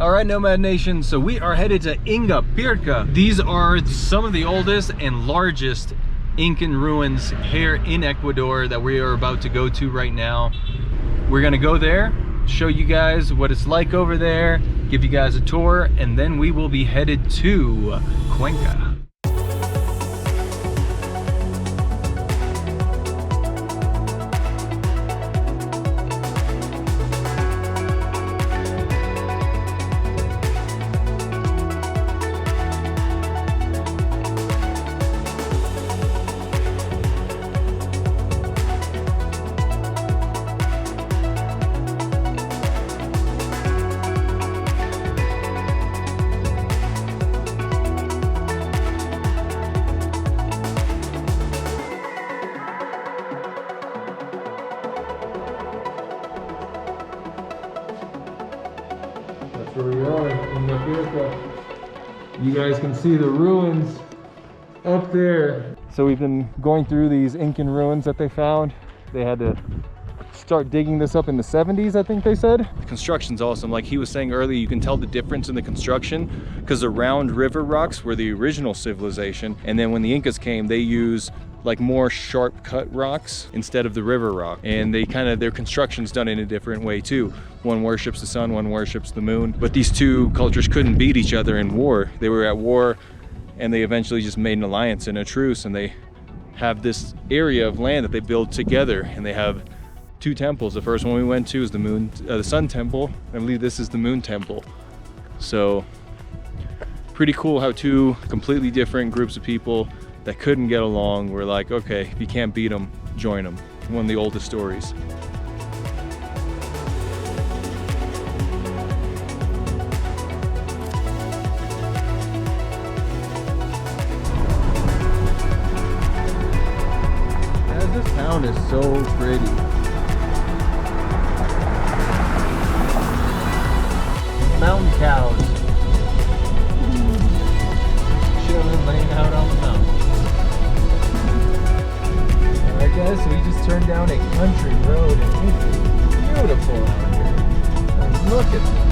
All right, Nomad Nation, so we are headed to Ingapirca. These are some of the oldest and largest Incan ruins here in Ecuador that we are about to go to right now. We're gonna go there, show you guys what it's like over there, give you guys a tour, and then we will be headed to Cuenca. Where we are in Ingapirca. You guys can see the ruins up there. So we've been going through these Incan ruins that they found. They had to start digging this up in the 70s, I think they said. The construction's awesome. Like he was saying earlier, you can tell the difference in the construction because the round river rocks were the original civilization. And then when the Incas came, they used like more sharp cut rocks instead of the river rock, and they their construction's done in a different way too. One worships the sun, one worships the moon, but these two cultures couldn't beat each other in war. They were at war and they eventually just made an alliance and a truce, and they have this area of land that they build together, and they have two temples. The first one we went to is the sun temple. I believe this is the moon temple. So pretty cool how two completely different groups of people that couldn't get along were like, okay, if you can't beat them, join them. One of the oldest stories. Yeah, this town is so pretty. Mountain cows. Chilling, laying out on the mountain. Alright guys, so we just turned down a country road and it is beautiful out here. And look at this.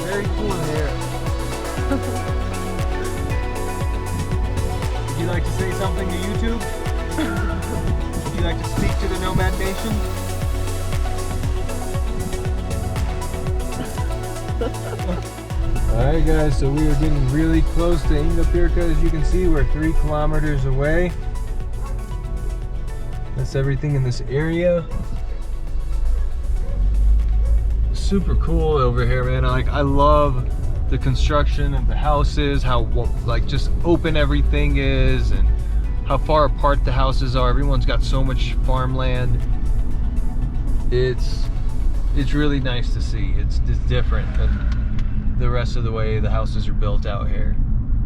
Very cool in here. Would you like to say something to YouTube? Would you like to speak to the Nomad Nation? Alright guys, so we are getting really close to Ingapirca. As you can see, we're 3 kilometers away. That's everything in this area. Super cool over here, man. I love the construction of the houses, how like just open everything is, and how far apart the houses are. Everyone's got so much farmland. It's really nice to see. It's different than the rest of the way the houses are built out here.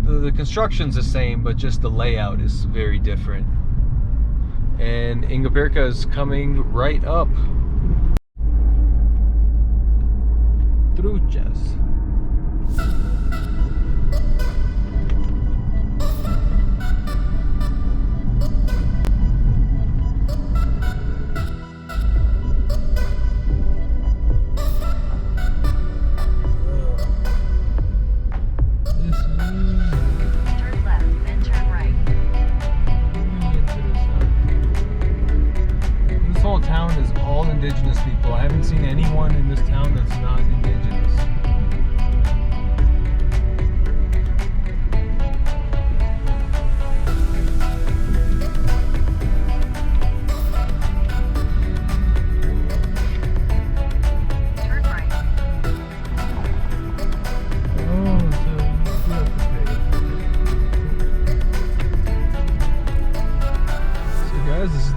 The construction's the same, but just the layout is very different. And Ingapirca is coming right up. Truchas. Turn left.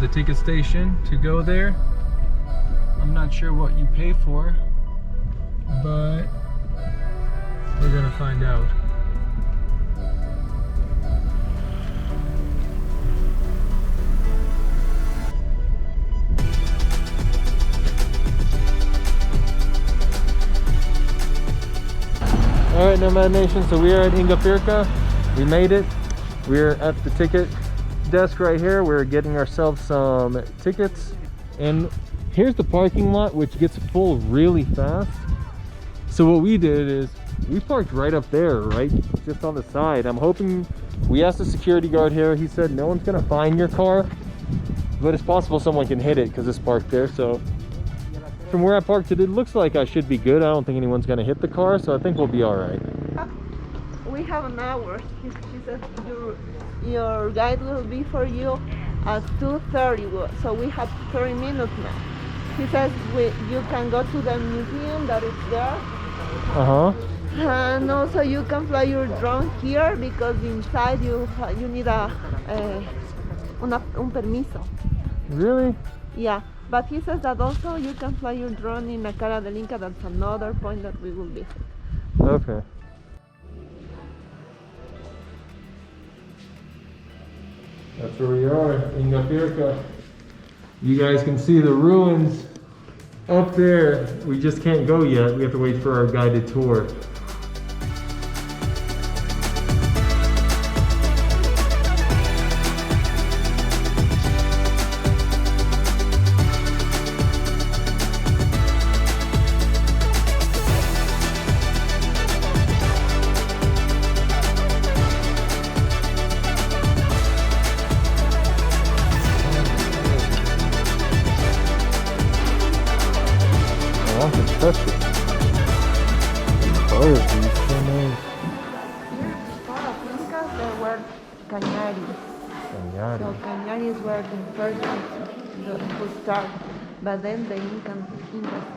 the ticket station to go there. I'm not sure what you pay for, but we're gonna find out. Alright, Nomad Nation, so we are at Ingapirca. We made it. We're at the ticket desk right here. We're getting ourselves some tickets. And here's the parking lot, which gets full really fast. So what we did is we parked right up there, right just on the side. I'm hoping, we asked the security guard here. He said no one's gonna find your car, but it's possible someone can hit it because it's parked there. So from where I parked it looks like I should be good. I don't think anyone's gonna hit the car, so I think we'll be all right. We have an hour. He says your guide will be for you at 2:30, so we have 30 minutes now. He says you can go to the museum that is there. And also you can fly your drone here because inside you need un permiso. Really? Yeah. But he says that also you can fly your drone in La Cara del Inca. That's another point that we will visit. Okay. That's where we are, Ingapirca. You guys can see the ruins up there. We just can't go yet. We have to wait for our guided tour. Touch it. Oh, these so nice. Part of Inca, there were Canari. Canari. So Canari is where the first who start. But then the Incas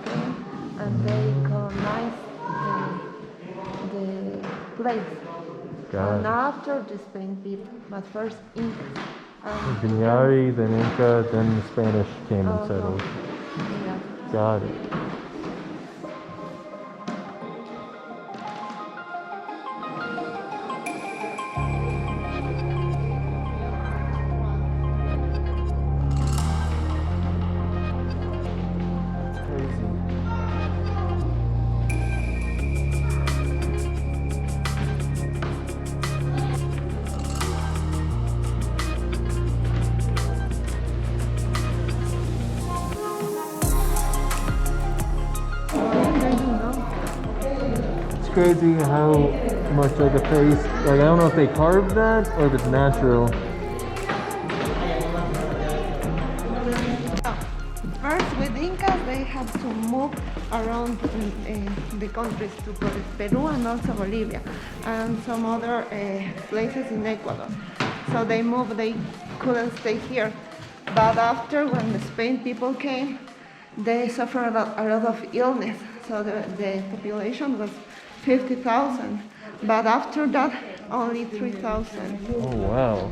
came and they colonized the place. And after the Spain people, but first Incas. Canari, then Inca, then the Spanish came and settled. Yeah. Got it. Crazy how much like a face, like I don't know if they carved that or if it's natural. First with Incas they have to move around the countries to Peru and also Bolivia and some other places in Ecuador. So they moved, they couldn't stay here. But after when the Spain people came, they suffered a lot of illness. So the population was 50,000, but after that, only 3,000. Oh, wow.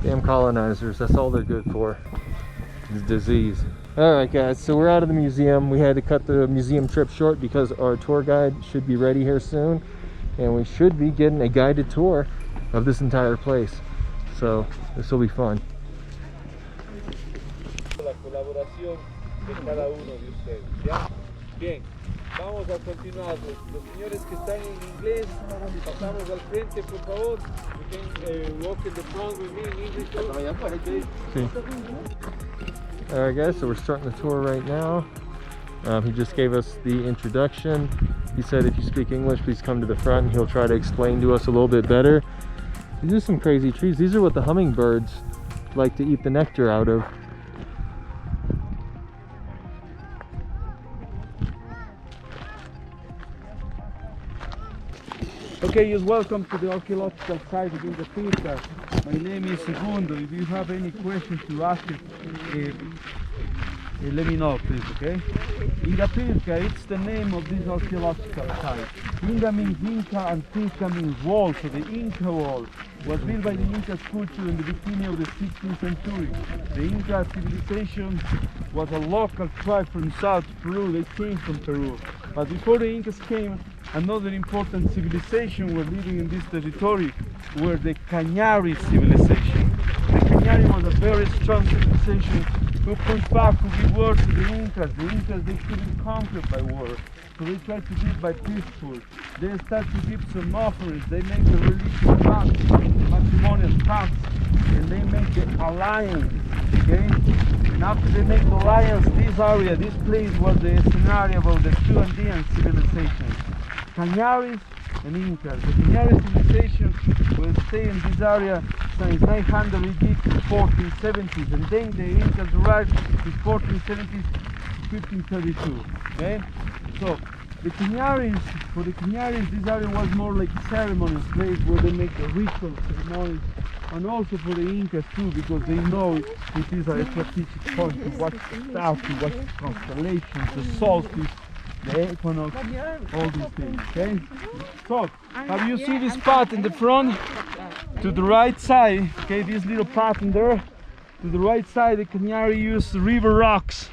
Damn colonizers, that's all they're good for, is disease. Alright guys, so we're out of the museum. We had to cut the museum trip short because our tour guide should be ready here soon, and we should be getting a guided tour of this entire place. So, this will be fun. La colaboración de cada uno de ustedes, ¿ya? Bien, vamos a continuar. Los señores que están en inglés, pasamos al frente, por favor. You can walk in the front with me in English. Okay. Alright guys, so we're starting the tour right now. He just gave us the introduction. He said if you speak English, please come to the front. He'll try to explain to us a little bit better. These are some crazy trees. These are what the hummingbirds like to eat the nectar out of. Okay, you're welcome to the archaeological site of Ingapirca. My name is Segundo. If you have any questions to ask it, let me know, please, okay? Ingapirca, it's the name of this archaeological site. Inga means Inca and Pirca means wall, so the Inca wall. was built by the Inca culture in the beginning of the 16th century. The Inca civilization was a local tribe from South Peru. They came from Peru. But before the Incas came, another important civilization were living in this territory were the Canari civilization. The Canari was a very strong civilization who pushed back to give war to the Incas. The Incas, they couldn't conquer by war. So they tried to live by peaceful. They start to give some offerings. They make the religious pacts, matrimonial pacts, and they make the alliance. Okay? And after they make the alliance, this area, this place was the scenario of the two Andean civilizations, Canaris and Incas. The Canari civilization will stay in this area since 900 AD to 1470s, and then the Incas arrived in 1470s to 1532. Okay? So the Canaris, for the Canaris, this area was more like ceremonies, place where they make the ritual ceremonies, and also for the Incas too, because they know it is a strategic point to watch the stars, to watch the constellations, the solstice, the equinox, all these things. Okay. So, have you seen this path in the front? To the right side, okay, this little path in there. To the right side, the Canari use river rocks.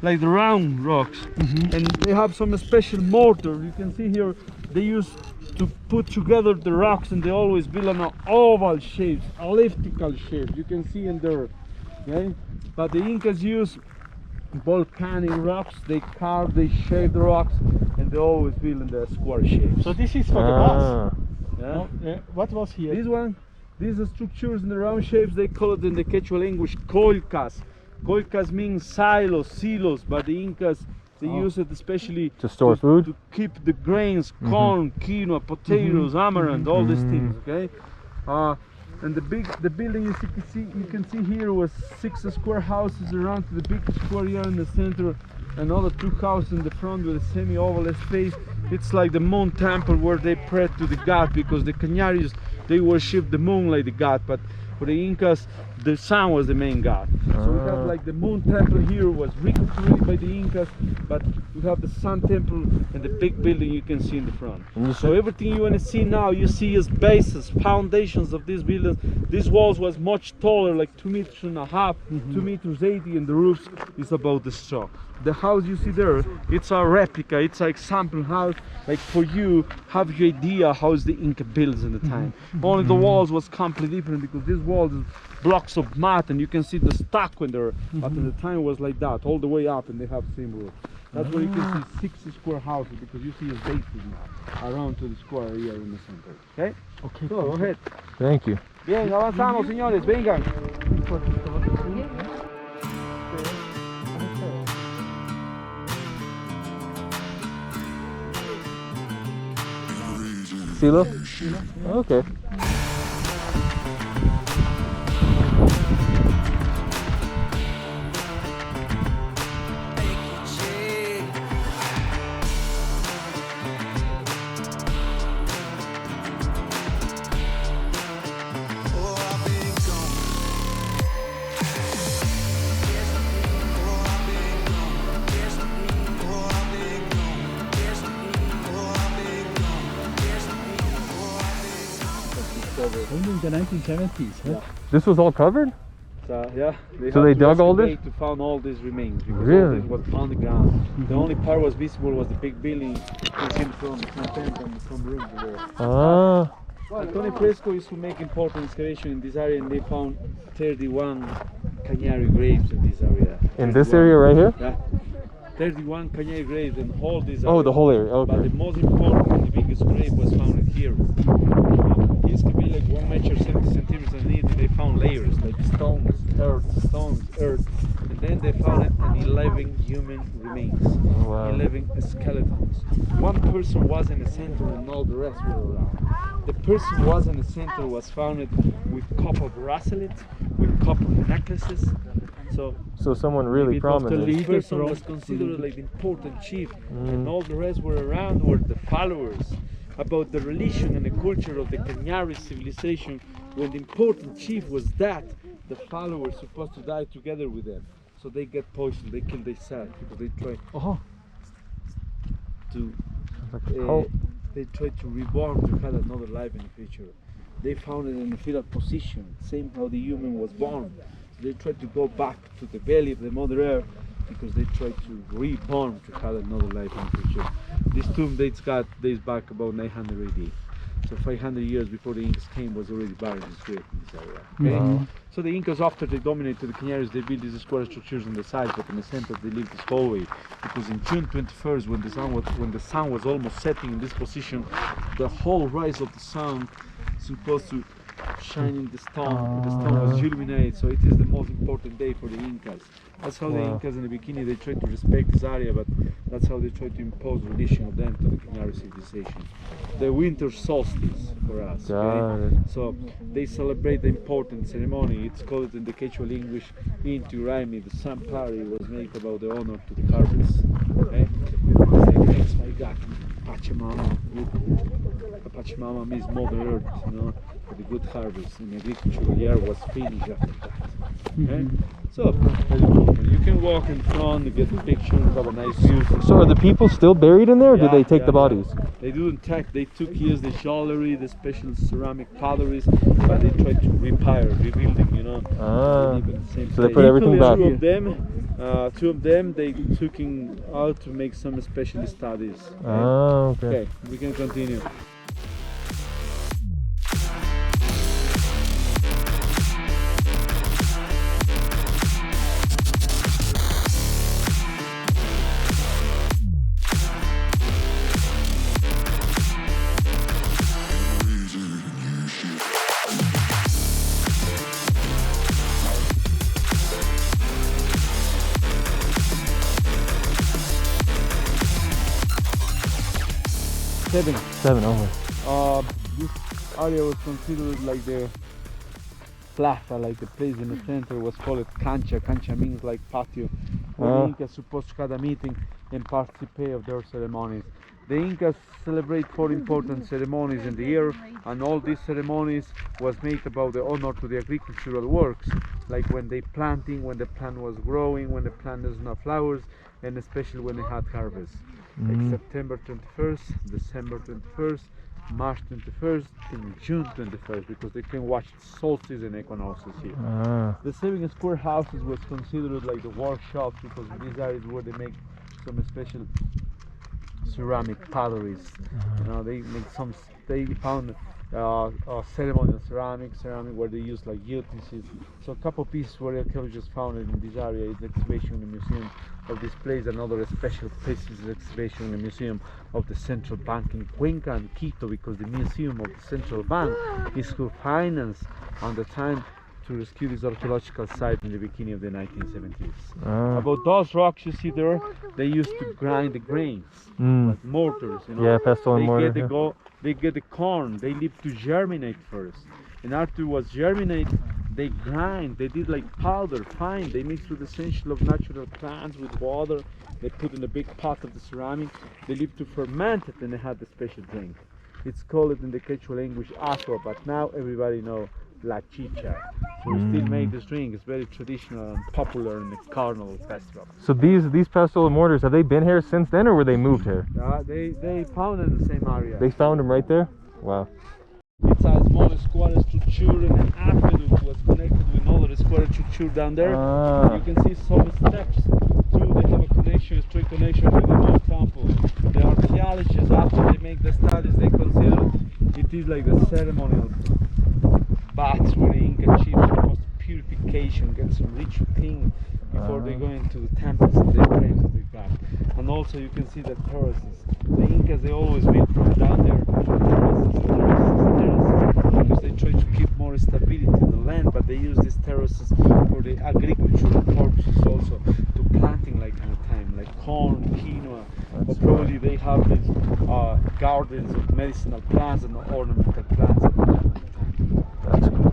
Like the round rocks, and they have some special mortar. You can see here they use to put together the rocks, and they always build on an oval shapes, elliptical shapes. You can see in there, okay? But the Incas use volcanic rocks. They carve, they shape the rocks, and they always build in the square shapes. So this is for the bus. Yeah. No, what was here? This one, these are structures in the round shapes. They call it in the Quechua language colcas. Colcas means silos, but the Incas, they use it especially to store food, to keep the grains, corn, quinoa, potatoes, amaranth, all these things. Okay, and the building you can see here was 6 square houses around the big square here in the center, another 2 houses in the front with a semi-oval space. It's like the moon temple where they prayed to the god, because the Canaris, they worship the moon like the god, but for the Incas, the sun was the main god. So we have like the moon temple here was reconstructed by the Incas, but we have the sun temple and the big building you can see in the front. So everything you want to see now, you see as bases, foundations of these buildings. These walls was much taller, like 2.5 meters, 2 meters 80, and the roofs is about the straw. The house you see there, it's a replica, it's like sample house, like for you have your idea how the Inca builds in the time. Only the walls was completely different, because this walls is blocks of mud, and you can see the stucco in there, but in the time it was like that, all the way up, and they have same roof. That's where you can see 6 square houses, because you see a bases now around to the square area in the center. Okay? Okay. So go ahead. Thank you. Bien, avanzamos, señores, vengan. Silo? Okay. Only in the 1970s, huh? Yeah. This was all covered? So yeah, So they dug all this? to find all these remains, because Really? all this was on the ground. The only part was visible was the big building. You can see from the front end and some rooms there. Ah. Antonio Fresco used to make important excavation in this area, and they found 31 Canari graves in this area. In this area right here? Yeah. 31 Canari graves in all this area. Oh, the whole area. But Okay. the most important and the biggest grave was found here. This could be like 1 meter 70 centimeters underneath, and they found layers like stones, earth, and then they found an 11 human remains, Wow. 11 skeletons. One person was in the center, and all the rest were around. The person who was in the center was found with copper bracelets, with copper necklaces. So someone really it was the prominent. lead person was considered like the important chief, and all the rest were around were the followers. About the religion and the culture of the Canari civilization, when the important chief was that, the followers supposed to die together with them. So they get poisoned, they kill themselves, because they try to Like a cult. they try to reborn to have another life in the future. they found it in a fetal position, same how the human was born. So they tried to go back to the belly of the Mother Earth because they tried to reborn to have another life in the future. This tomb dates back about 900 AD. So 500 years before the Incas came was already buried in this area. Okay? Wow. So the Incas, after they dominated the Canaries, they built these square structures on the sides, but in the center they leave this hallway. Because in June 21st, when the sun was almost setting in this position, the whole rise of the sun is supposed to shine in the stone. The stone was illuminated, so it is the most important day for the Incas. That's how the Incas in the beginning they tried to respect this area, but that's how they tried to impose religion of them to the Canari civilization. The winter solstice for us. Okay? So they celebrate the important ceremony. It's called in the Quechua language Inti Raimi. The sun party was made about the honor to the harvest. Okay? Thanks my God, Pachamama. Pachamama means Mother Earth, you know, for the good harvest. And the agricultural year was finished after that. Okay? So, you can walk in front, get a picture, have a nice view. So are the people still buried in there, or did they take the bodies? They didn't take, they took here the jewelry, the special ceramic potteries, but they tried to rebuilding, you know. So they put everything back. Two of them, they took out to make some special studies. Okay, we can continue. Seven, this area was considered like the plaza, like the place in the center was called cancha. Cancha means like patio, where the Incas supposed to have a meeting and participate of their ceremonies. The Incas celebrate 4 important ceremonies in the year, and all these ceremonies was made about the honor to the agricultural works, like when they planting, when the plant was growing, when the plant does not flowers, and especially when they had harvest. Like September 21st, December 21st, March 21st, and June 21st, because they can watch solstice and equinoxes here. The 7 square houses was considered like the workshops, because in these areas where they make some special ceramic potteries. You know, they found ceremonial ceramic where they use like utensils. So a couple of pieces where archaeologists found it in this area is the excavation in the museum of this place. Another special place is the excavation in the museum of the central bank in Cuenca and Quito, because the museum of the central bank is who financed on the time to rescue this archaeological site in the beginning of the 1970s. About those rocks you see there, they used to grind the grains, like mortars, you know. Yeah, pestle and mortar. They get the corn, they leave to germinate first. And after it was germinate, they grind, they did like powder, fine. They mix with the essential of natural plants with water. They put in a big pot of the ceramic. They leave to ferment it, and they had the special drink. It's called in the Quechua language agua, but now everybody knows La Chicha. So we still make this drink. It's very traditional and popular in the Carnival Festival. So these pestle and mortars, have they been here since then, or were they moved here? They found it in the same area. They found them right there? Wow. It's a small square structure, and an aqueduct was connected with another square structure down there. You can see some steps too. They have a connection, straight connection with the new temple. The archaeologists, after they make the studies, they consider it is like the ceremonial baths where the Inca chiefs supposed to purification, get some ritual clean before they go into the temples and they pray to the God. And also you can see the terraces. The Incas, they always built from down there terraces, because they try to keep more stability in the land, but they use these terraces for the agricultural purposes also, to planting like kind of time, like corn, quinoa, or probably they have these gardens of medicinal plants and ornamental plants. That's cool.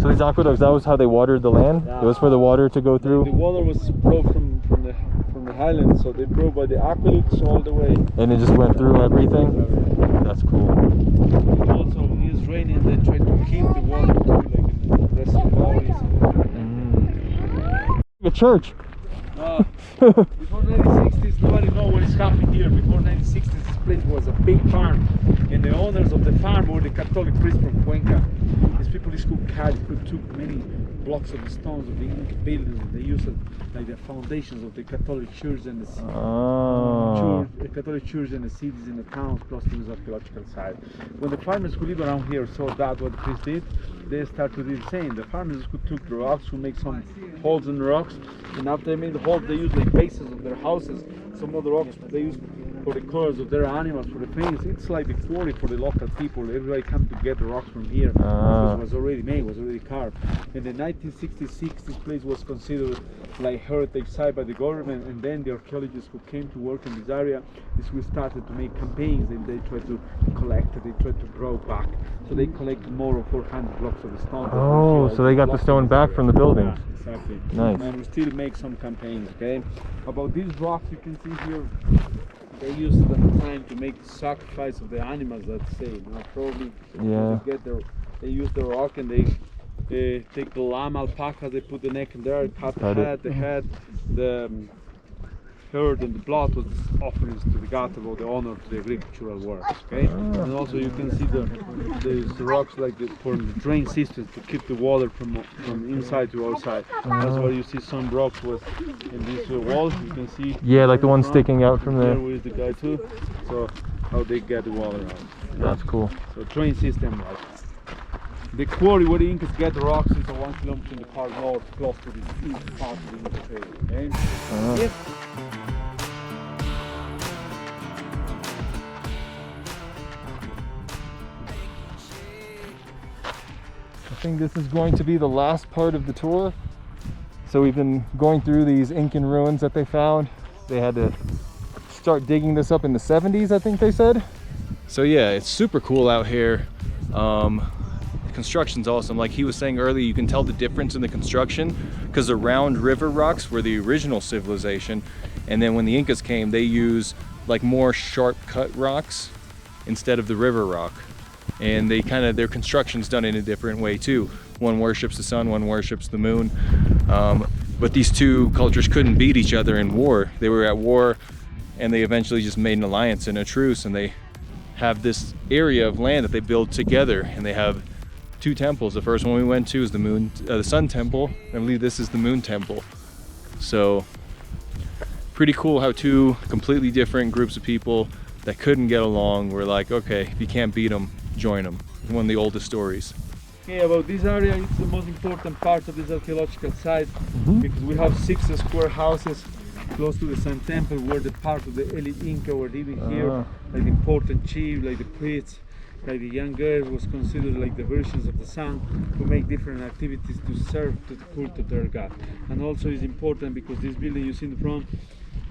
So these aqueducts, that was how they watered the land? Yeah. It was for the water to go through? The water was brought from the highlands, so they brought by the aqueducts all the way. And it just went through everything? That's cool. And also when it's raining, they try to keep the water too, like in the reservoirs. A church. Before 1960s, nobody knows what is happening here. Before 1960s, place was a big farm, and the owners of the farm were the Catholic priests from Cuenca. These people who took many blocks of the stones of the Inca buildings, and they used it like the foundations of the Catholic church and the Catholic church and the cities and the towns close to this archaeological site. When the farmers who live around here saw that what the priests did, they started to do the same. The farmers who took the rocks, who make some holes in the rocks, and after they made the holes, they used like bases of their houses. Some of the rocks they used for the colors of their animals, for the things. It's like the quarry for the local people. Everybody come to get the rocks from here because it was already made, was already carved. In the 1966, this place was considered like heritage site by the government, and then the archaeologists who came to work in this area, we started to make campaigns, and they tried to collect it, they tried to grow back. So they collected more than 400 blocks of the stone. Oh, so they got the stone back from the buildings. Yeah, exactly. Nice. And we still make some campaigns, okay? About these rocks, you can see here, they used it at the time to make the sacrifice of the animals, let's say. Probably they use the rock and they take the lamb, alpaca, they put the neck in there, cut the head, the herd and the blood was offerings to the god about the honor to the agricultural works, okay? And also you can see the rocks like for the drain systems to keep the water from inside to outside. That's why you see some rocks was in these walls, you can see. Yeah, like the one sticking out from there. Here is the guy too, so how they get the water out. That's cool. So drain system right. The quarry where the Incas get the rocks is 1 kilometer in the far north, close to the east part of the Inca trail, okay? Yep. I think this is going to be the last part of the tour. So we've been going through these Incan ruins that they found. They had to start digging this up in the 70s, I think they said. So yeah, it's super cool out here. Construction's awesome. Like he was saying earlier, you can tell the difference in the construction because the round river rocks were the original civilization, and then when the Incas came, they used like more sharp cut rocks instead of the river rock, and they their construction's done in a different way too. One worships the sun, one worships the moon, but these two cultures couldn't beat each other in war. They were at war, and they eventually just made an alliance and a truce, and they have this area of land that they build together, and they have 2 temples. The first one we went to is the Sun Temple. I believe this is the Moon Temple. So pretty cool how 2 completely different groups of people that couldn't get along were like, okay, if you can't beat them, join them. One of the oldest stories. Okay, about this area, it's the most important part of this archaeological site because we have 6 square houses close to the Sun Temple where the part of the elite Inca were living here, like the important chief, like the priests, like the young girl was considered like the versions of the sun who make different activities to serve to the cult of their god. And also is important because this building you see in the front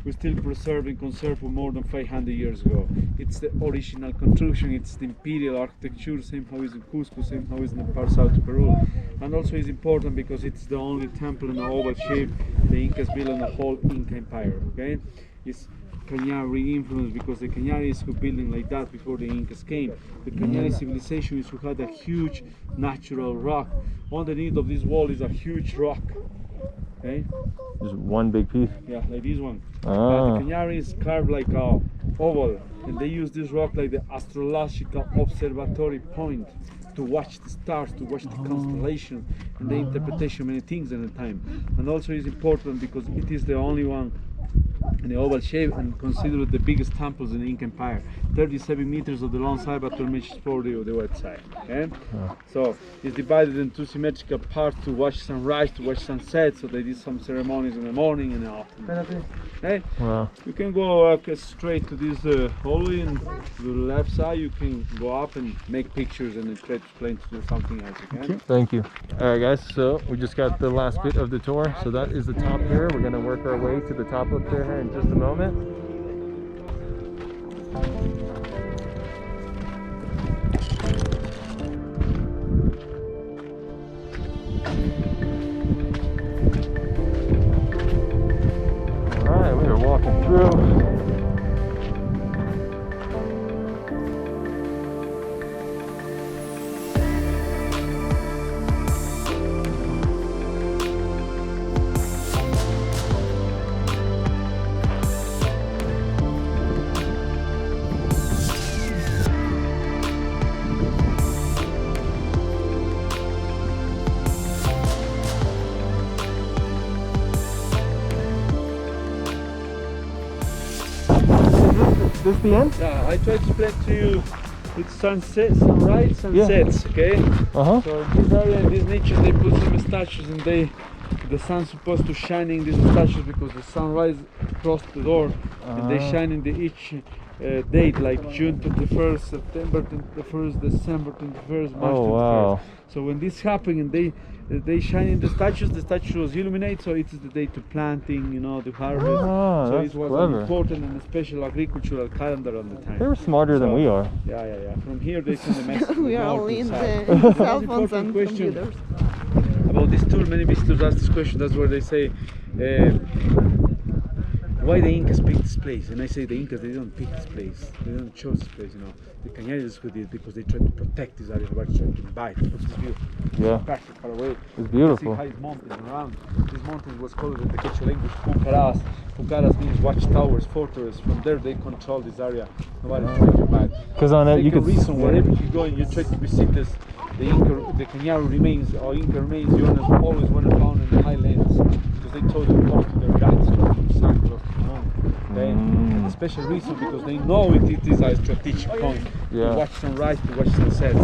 was still preserved and conserved for more than 500 years ago. It's the original construction, it's the imperial architecture, same how is in Cusco, same how is in the far south of Peru. And also is important because it's the only temple in an oval shape the Incas built on the whole Inca Empire, okay? It's Canari influence because the Canaris who building like that before the Incas came. The Canari civilization is who had a huge natural rock. Underneath of this wall is a huge rock. Okay? Just one big piece? Yeah, like this one. But the Canari is carved like a oval, and they use this rock like the astrological observatory point to watch the stars, to watch the constellation, and the interpretation of many things at a time. And also is important because it is the only one in the oval shape and considered the biggest temples in the Inca Empire. 37 meters of the long side, but 12 meters 40 of the wide side. Okay? So it's divided into symmetrical parts to watch sunrise, to watch sunset. So they did some ceremonies in the morning and the afternoon. Okay? Wow. You can go straight to this hallway, and to the left side you can go up and make pictures and try to explain to do something else. Okay? Thank you. All right, guys. So we just got the last bit of the tour. So that is the top here. We're gonna work our way to the top up there in just a moment. All right, we are walking through. this the end? Yeah, I try to explain to you. It's sunset, sunrise, sunsets. Okay. Uh-huh. So in this area, in this niche, they put some statues, and the sun's supposed to shine in these statues because the sunrise across the door, and they shine in each date, like June 21st, September 21st, December 21st, March 21st. Wow. So when this happens and they shine in the statues illuminate, so it's the day to planting, you know, the harvest. So That's it was clever. an important and special agricultural calendar at the time. They were smarter than we are. Yeah. From here they send the message. We are north only to in south. the cell Important phones and question. computers. About this tour, many visitors ask this question. That's where they say, why the Incas picked this place? And I say the Incas, they don't pick this place. They don't choose this place, you know. The Canaris who did, because they tried to protect this area, but trying to invite. Look at this view. Yeah. Back far away. It's beautiful. You see high mountains around. This mountain was called in the Quechua language Puncaras. Puncaras means watchtowers, fortress. From there they control this area. Nobody's trying to back. Because on that you could reason wherever you go and you try to visit this, the Canari remains or Inca remains, you always want to found in the highlands because they told them close to their guides, close to the sun, close to the moon. Okay? And a special reason because they know it is a strategic point. Yeah. To watch sunrise, to watch sunset.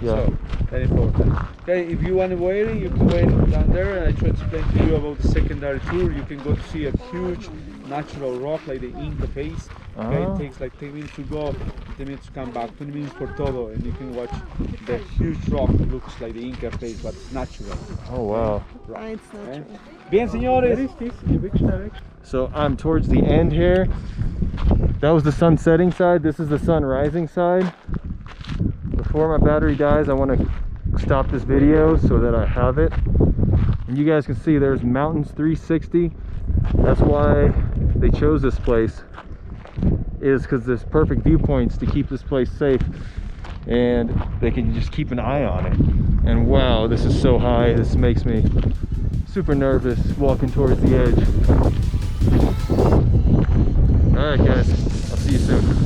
So very important. Okay, if you want to wait, you can wait down there, and I try to explain to you about the secondary tour. You can go to see a huge natural rock like the Inca face. Okay, it takes like 10 minutes to go, 10 minutes to come back, 20 minutes for todo, and you can watch the huge rock that looks like the Inca face, but it's natural. Oh wow. It's not Okay. true. Bien, señores. Where is this? In which direction? So I'm towards the end here. That was the sun setting side. This is the sun rising side. Before my battery dies, I want to stop this video so that I have it. And you guys can see there's mountains 360. That's why they chose this place, is because there's perfect viewpoints to keep this place safe, and they can just keep an eye on it. And wow, this is so high. This makes me super nervous walking towards the edge. All right guys, I'll see you soon.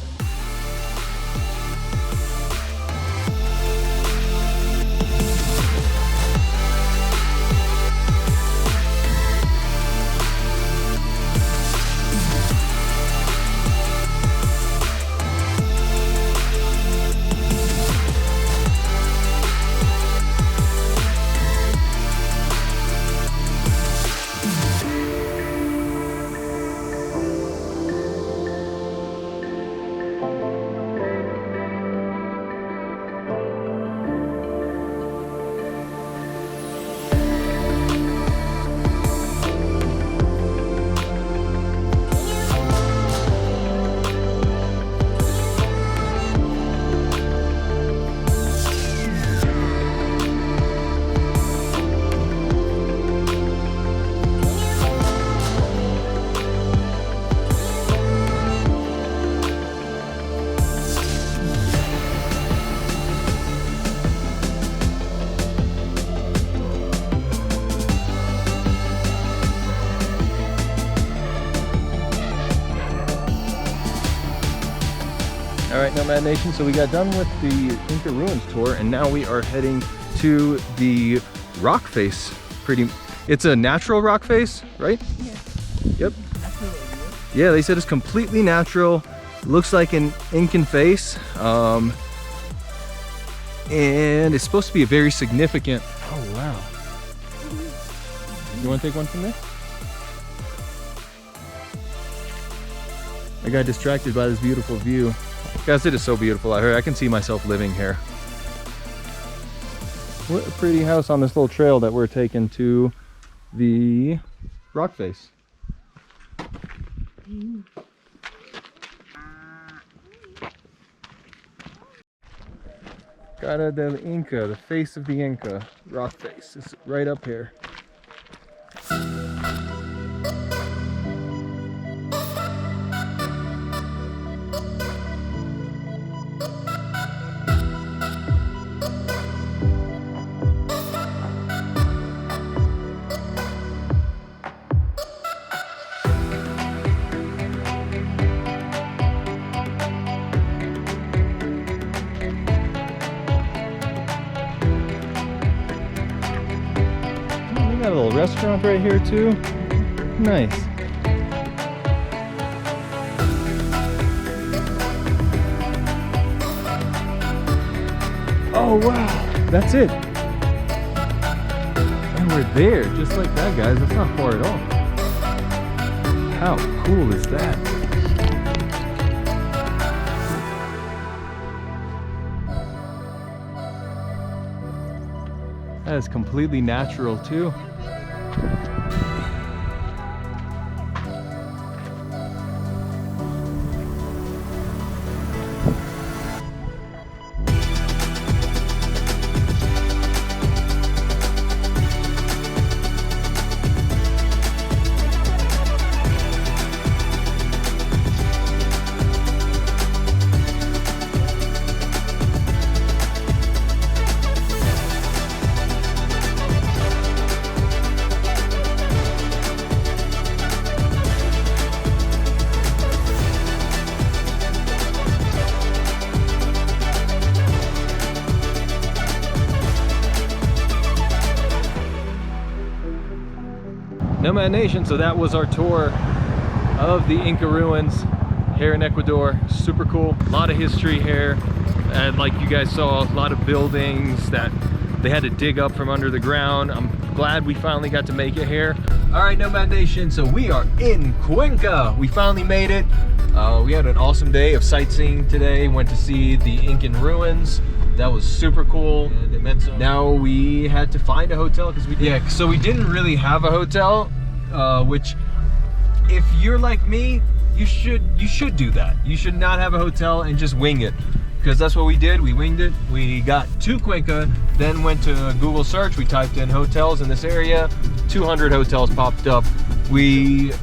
Alright, Nomad Nation, so we got done with the Inca Ruins tour, and now we are heading to the rock face. It's a natural rock face, right? Yes. Yep. Yeah, they said it's completely natural. Looks like an Incan face. And it's supposed to be a very significant... Oh, wow. You want to take one from there? I got distracted by this beautiful view. Guys, it is so beautiful out here. I can see myself living here. What a pretty house on this little trail that we're taking to the rock face. Cara del Inca, the face of the Inca, rock face. It's right up here. Got a little restaurant right here too. Nice. Oh wow, that's it. And we're there, just like that, guys. That's not far at all. How cool is that? That is completely natural too. Nomad Nation, so that was our tour of the Inca ruins here in Ecuador. Super cool, a lot of history here, and like you guys saw, a lot of buildings that they had to dig up from under the ground. I'm glad we finally got to make it here. All right, Nomad Nation, so we are in Cuenca. We finally made it. We had an awesome day of sightseeing today. Went to see the Incan ruins. That was super cool. Now we had to find a hotel because so we didn't really have a hotel, which if you're like me, you should do that. You should not have a hotel and just wing it, because that's what we did. We winged it. We got to Cuenca, then went to Google search. We typed in hotels in this area. 200 hotels popped up. We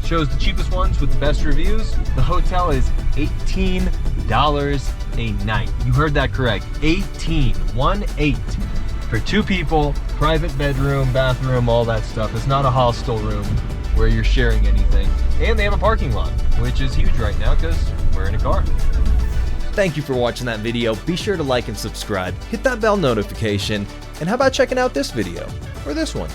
chose the cheapest ones with the best reviews. The hotel is $18 a night. You heard that correct. 18 for 2 people, private bedroom, bathroom, all that stuff. It's not a hostel room where you're sharing anything. And they have a parking lot, which is huge right now because we're in a car. Thank you for watching that video. Be sure to like and subscribe. Hit that bell notification. And how about checking out this video or this one?